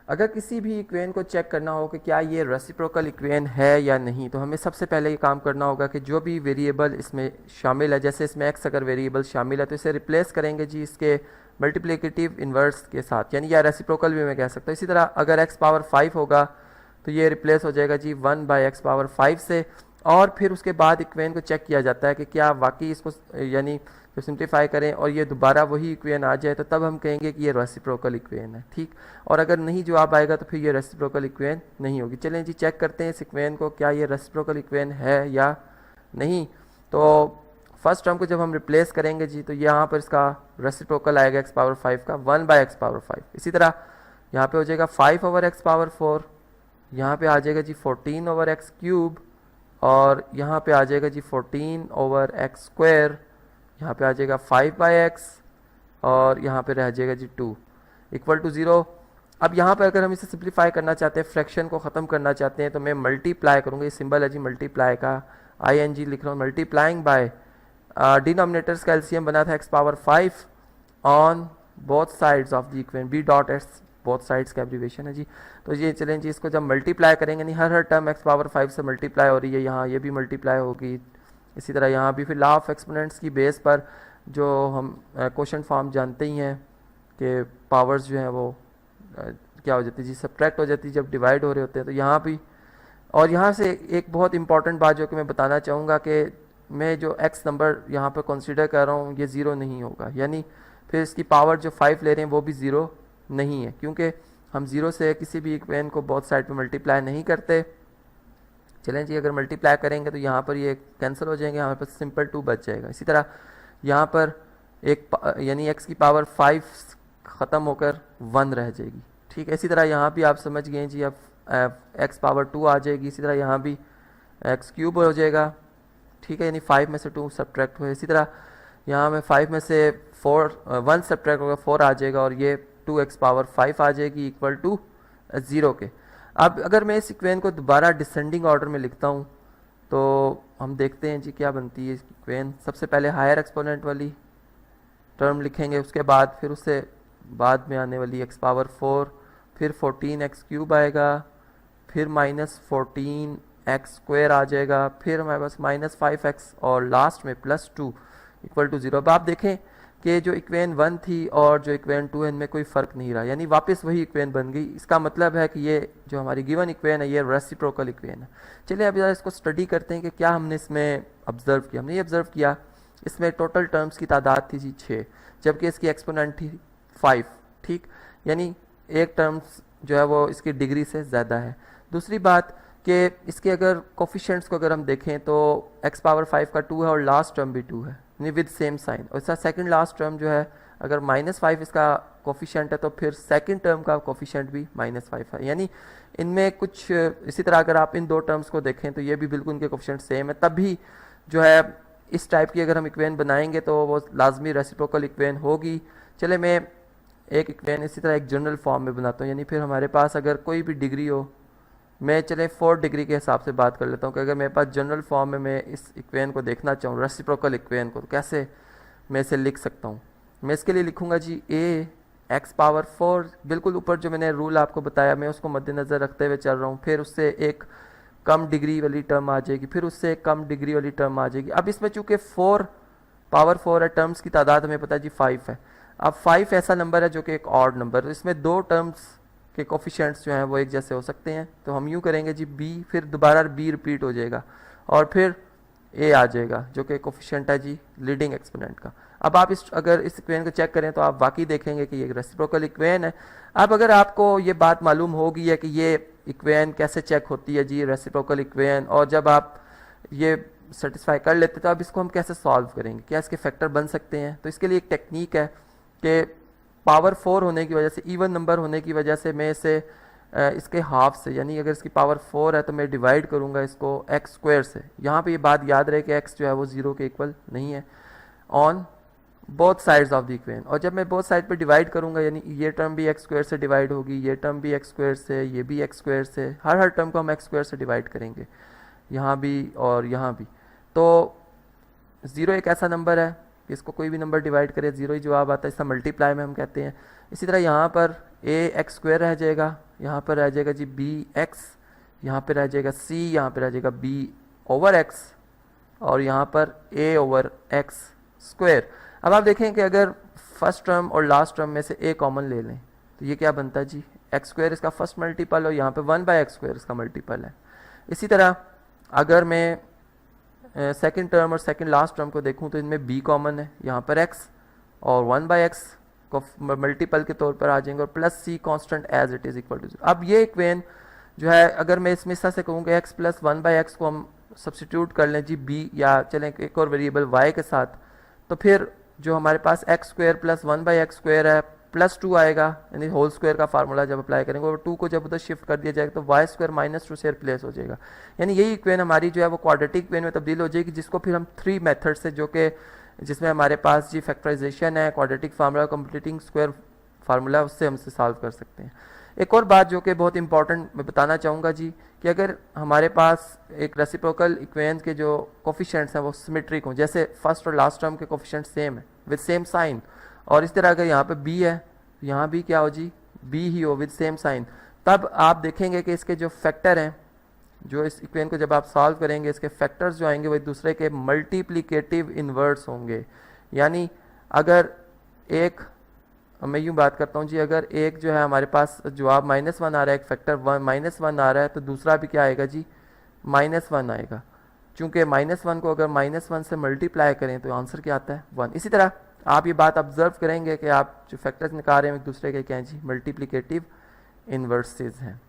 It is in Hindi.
अगर किसी भी इक्वेशन को चेक करना हो कि क्या ये रेसिप्रोकल इक्वेशन है या नहीं, तो हमें सबसे पहले ये काम करना होगा कि जो भी वेरिएबल इसमें शामिल है, जैसे इसमें x अगर वेरिएबल शामिल है तो इसे रिप्लेस करेंगे जी इसके मल्टीप्लिकेटिव इन्वर्स के साथ, यानी या रेसिप्रोकल भी मैं कह सकता हूँ। इसी तरह अगर x पावर 5 होगा तो ये रिप्लेस हो जाएगा जी 1 बाई एक्स पावर 5 से। और फिर उसके बाद इक्वेशन को चेक किया जाता है कि क्या वाकई इसको यानी जो सिंप्लीफाई करें और ये दोबारा वही इक्वेशन आ जाए, तो तब हम कहेंगे कि ये रेसिप्रोकल इक्वेशन है, ठीक। और अगर नहीं जवाब आएगा तो फिर ये रेसिप्रोकल इक्वेशन नहीं होगी। चलें जी चेक करते हैं इस इक्वेशन को, क्या ये रेसिप्रोकल इक्वेशन है या नहीं। तो फर्स्ट टर्म को जब हम रिप्लेस करेंगे जी, तो यहाँ पर इसका रेसिप्रोकल आएगा एक्स पावर 5 का 1 बाई एक्स पावर 5। इसी तरह यहाँ पे हो जाएगा 5 ओवर एक्स पावर 4, यहाँ पे आ जाएगा जी 14 ओवर एक्स क्यूब, और यहाँ पे आ जाएगा जी 14 ओवर एक्स स्क्वायर, यहाँ पे आ जाएगा 5 बाई एक्स, और यहाँ पे रह जाएगा जी 2 इक्वल टू 0। अब यहाँ पे अगर हम इसे सिंप्लीफाई करना चाहते हैं, फ्रैक्शन को ख़त्म करना चाहते हैं, तो मैं मल्टीप्लाई करूँगा। ये सिंबल है जी मल्टीप्लाई का, ING लिख रहा हूँ, मल्टीप्लाइंग बाय डिनोमिनेटर्स का एलसीएम बना था x power 5 on both sides of the equation, B dot S both sides का एब्रीवेशन है जी। तो ये चलें जी, इसको जब मल्टीप्लाई करेंगे, नहीं हर टर्म एक्स पावर 5 से मल्टीप्लाई हो रही है, यहाँ ये भी मल्टीप्लाई होगी। इसी तरह यहाँ भी फिर लॉ ऑफ एक्सपोनेंट्स की बेस पर जो हम क्वेश्चन फॉर्म जानते ही हैं कि पावर्स जो हैं वो क्या हो जाती है जी, सब्ट्रैक्ट हो जाती है जब डिवाइड हो रहे होते हैं। तो यहाँ भी, और यहाँ से एक बहुत इंपॉर्टेंट बात जो कि मैं बताना चाहूँगा कि मैं जो x नंबर यहाँ पर कंसीडर कर रहा हूँ ये ज़ीरो नहीं होगा, यानी फिर इसकी पावर जो 5 ले रहे हैं वो भी ज़ीरो नहीं है, क्योंकि हम ज़ीरो से किसी भी इक्वेशन को बोथ साइड पे मल्टीप्लाई नहीं करते। चलें जी, अगर मल्टीप्लाई करेंगे तो यहाँ पर ये कैंसिल हो जाएंगे, हमारे पास सिंपल 2 बच जाएगा। इसी तरह यहाँ पर एक यानी x की पावर 5 ख़त्म होकर 1 रह जाएगी, ठीक है। इसी तरह यहाँ भी आप समझ गए जी, अब x पावर 2 आ जाएगी। इसी तरह यहाँ भी x क्यूब हो जाएगा, ठीक है, यानी 5 में से 2 सब्ट्रैक्ट हुए। इसी तरह यहाँ में 5 में से 1 सब्ट्रैक्ट होगा, 4 आ जाएगा, और ये 2x पावर 5 आ जाएगी इक्वल टू 0 के। अब अगर मैं इस इक्वेशन को दोबारा डिसेंडिंग ऑर्डर में लिखता हूँ तो हम देखते हैं जी क्या बनती है इक्वेशन। सबसे पहले हायर एक्सपोनेंट वाली टर्म लिखेंगे, उसके बाद फिर उससे बाद में आने वाली x पावर 4, फिर 14x क्यूब आएगा, फिर माइनस 14x स्क्वायर आ जाएगा, फिर हमारे पास माइनस 5x, और लास्ट में प्लस 2 इक्वल टू 0। अब आप देखें कि जो इक्वेशन 1 थी और जो इक्वेशन 2 है, इनमें कोई फ़र्क नहीं रहा, यानी वापस वही इक्वेशन बन गई। इसका मतलब है कि ये जो हमारी गिवन इक्वेशन है ये रेसिप्रोकल इक्वेशन है। चलिए अब ज़रा इसको स्टडी करते हैं कि क्या हमने इसमें ऑब्ज़र्व किया। हमने ये ऑब्ज़र्व किया, इसमें टोटल टर्म्स की तादाद थी जी 6, जबकि इसकी एक्सपोनेंट थी 5, ठीक, यानी एक टर्म्स जो है वो इसकी डिग्री से ज़्यादा है। दूसरी बात कि इसके अगर कोफिशिएंट्स को अगर हम देखें तो x पावर 5 का 2 है और लास्ट टर्म भी 2 है, यानी विद सेम साइन। और इसका सेकंड लास्ट टर्म जो है अगर -5 इसका कोफिशिएंट है तो फिर सेकंड टर्म का कोफिशिएंट भी -5 है, यानी इनमें कुछ इसी तरह अगर आप इन दो टर्म्स को देखें तो ये भी बिल्कुल उनके कोफिशिएंट सेम है। तब भी जो है इस टाइप की अगर हम इक्वेशन बनाएंगे तो वो लाजमी रेसिप्रोकल इक्वेशन होगी। चले मैं एक इक्वेशन इसी तरह एक जनरल फॉर्म में बनाता हूँ, यानी फिर हमारे पास अगर कोई भी डिग्री हो, मैं चले 4 डिग्री के हिसाब से बात कर लेता हूँ कि अगर मेरे पास जनरल फॉर्म में मैं इस इक्वेशन को देखना चाहूँ रेसिप्रोकल इक्वेशन को, तो कैसे मैं इसे लिख सकता हूँ। मैं इसके लिए लिखूँगा जी a x पावर 4, बिल्कुल ऊपर जो मैंने रूल आपको बताया मैं उसको मद्देनज़र रखते हुए चल रहा हूँ। फिर उससे एक कम डिग्री वाली टर्म आ जाएगी, फिर उससे एक कम डिग्री वाली टर्म आ जाएगी। अब इसमें चूँकि 4 पावर 4 है, टर्म्स की तादाद हमें पता है जी 5 है। अब 5 ऐसा नंबर है जो कि एक ऑड नंबर है, इसमें दो टर्म्स के कोफिशिएंट्स जो हैं वो एक जैसे हो सकते हैं। तो हम यूँ करेंगे जी b, फिर दोबारा b रिपीट हो जाएगा, और फिर a आ जाएगा जो कि कोफिशिएंट है जी लीडिंग एक्सपोनेंट का। अब आप अगर इस इक्वेशन को चेक करें तो आप वाकई देखेंगे कि ये रेसिप्रोकल इक्वेशन है। अब अगर आपको ये बात मालूम होगी है कि ये इक्वेशन कैसे चेक होती है जी रेसिप्रोकल इक्वेशन, और जब आप ये सेटिस्फाई कर लेते तो अब इसको हम कैसे सॉल्व करेंगे, क्या इसके फैक्टर बन सकते हैं। तो इसके लिए एक टेक्निक है कि पावर 4 होने की वजह से, इवन नंबर होने की वजह से मैं इसे इसके हाफ से, यानी अगर इसकी पावर 4 है तो मैं डिवाइड करूंगा इसको x स्क्वायर से। यहाँ पे ये बात याद रहे कि x जो है वो 0 के इक्वल नहीं है on both sides of the equation. और जब मैं बोथ साइड पे डिवाइड करूंगा, यानी ये टर्म भी x स्क्वायर से डिवाइड होगी, ये टर्म भी x स्क्वायर से, ये भी x स्क्वायर से, हर टर्म को हम x स्क्वायर से डिवाइड करेंगे, यहाँ भी और यहाँ भी। तो 0 एक ऐसा नंबर है कि इसको कोई भी नंबर डिवाइड करे 0 ही जवाब आता है, इसका मल्टीप्लाई में हम कहते हैं। इसी तरह यहाँ पर a x स्क्वायर रह जाएगा, यहाँ पर रह जाएगा जी बी एक्स, यहाँ पर रह जाएगा सी, यहाँ पर रह जाएगा बी ओवर एक्स और यहाँ पर ए ओवर एक्स स्क्वायर। अब आप देखें कि अगर फर्स्ट टर्म और लास्ट टर्म में से ए कॉमन ले लें तो ये क्या बनता है जी, एक्स स्क्वायर इसका फर्स्ट मल्टीपल और यहाँ पे 1/x स्क्वायर इसका मल्टीपल है। इसी तरह अगर मैं सेकंड टर्म और सेकंड लास्ट टर्म को देखूं तो इनमें b कॉमन है, यहाँ पर x और 1/x को मल्टीपल के तौर पर आ जाएंगे और plus c constant as it is equal to 0। अब ये इक्वेशन जो है अगर मैं इसमें इस तरह से कहूँगा x प्लस 1/x को हम सब्सटीट्यूट कर लें जी b या चलें एक और वेरिएबल y के साथ, तो फिर जो हमारे पास x square plus 1/x square है प्लस 2 आएगा, यानी होल स्क्वायर का फार्मूला जब अप्लाई करेंगे और 2 को जब उधर शिफ्ट कर दिया जाएगा तो वाई स्क्वायर -2 से रिप्लेस हो जाएगा। यानी यही इक्वेशन हमारी जो है वो क्वाड्रेटिक इक्वेशन में तब्दील हो जाएगी, जिसको फिर हम 3 मेथड से जो कि जिसमें हमारे पास जी फैक्टराइजेशन है, quadratic formula, completing square formula, उससे हम इसे सॉल्व कर सकते हैं। एक और बात जो कि बहुत इंपॉर्टेंट मैं बताना चाहूँगा जी कि अगर हमारे पास एक रेसिप्रोकल इक्वेशन के जो कोफिशिएंट्स हैं वो सिमेट्रिक हों, जैसे फर्स्ट और लास्ट टर्म के कोफिशिएंट सेम है विद सेम साइन, और इस तरह अगर यहाँ पे b है तो यहाँ भी क्या हो जी b ही हो विद सेम साइन, तब आप देखेंगे कि इसके जो फैक्टर हैं, जो इस इक्वेशन को जब आप सॉल्व करेंगे इसके फैक्टर्स जो आएंगे वो एक दूसरे के मल्टीप्लिकेटिव इन्वर्स होंगे। यानी अगर एक, मैं यूँ बात करता हूँ जी, अगर एक जो है हमारे पास जवाब -1 आ रहा है, एक फैक्टर -1 आ रहा है, तो दूसरा भी क्या आएगा जी -1 आएगा। चूँकि -1 को अगर -1 से मल्टीप्लाई करें तो आंसर क्या आता है 1। इसी तरह आप ये बात ऑब्जर्व करेंगे कि आप जो फैक्टर्स निकाल रहे हैं एक दूसरे के क्या हैं जी मल्टीप्लिकेटिव इन्वर्सेस हैं।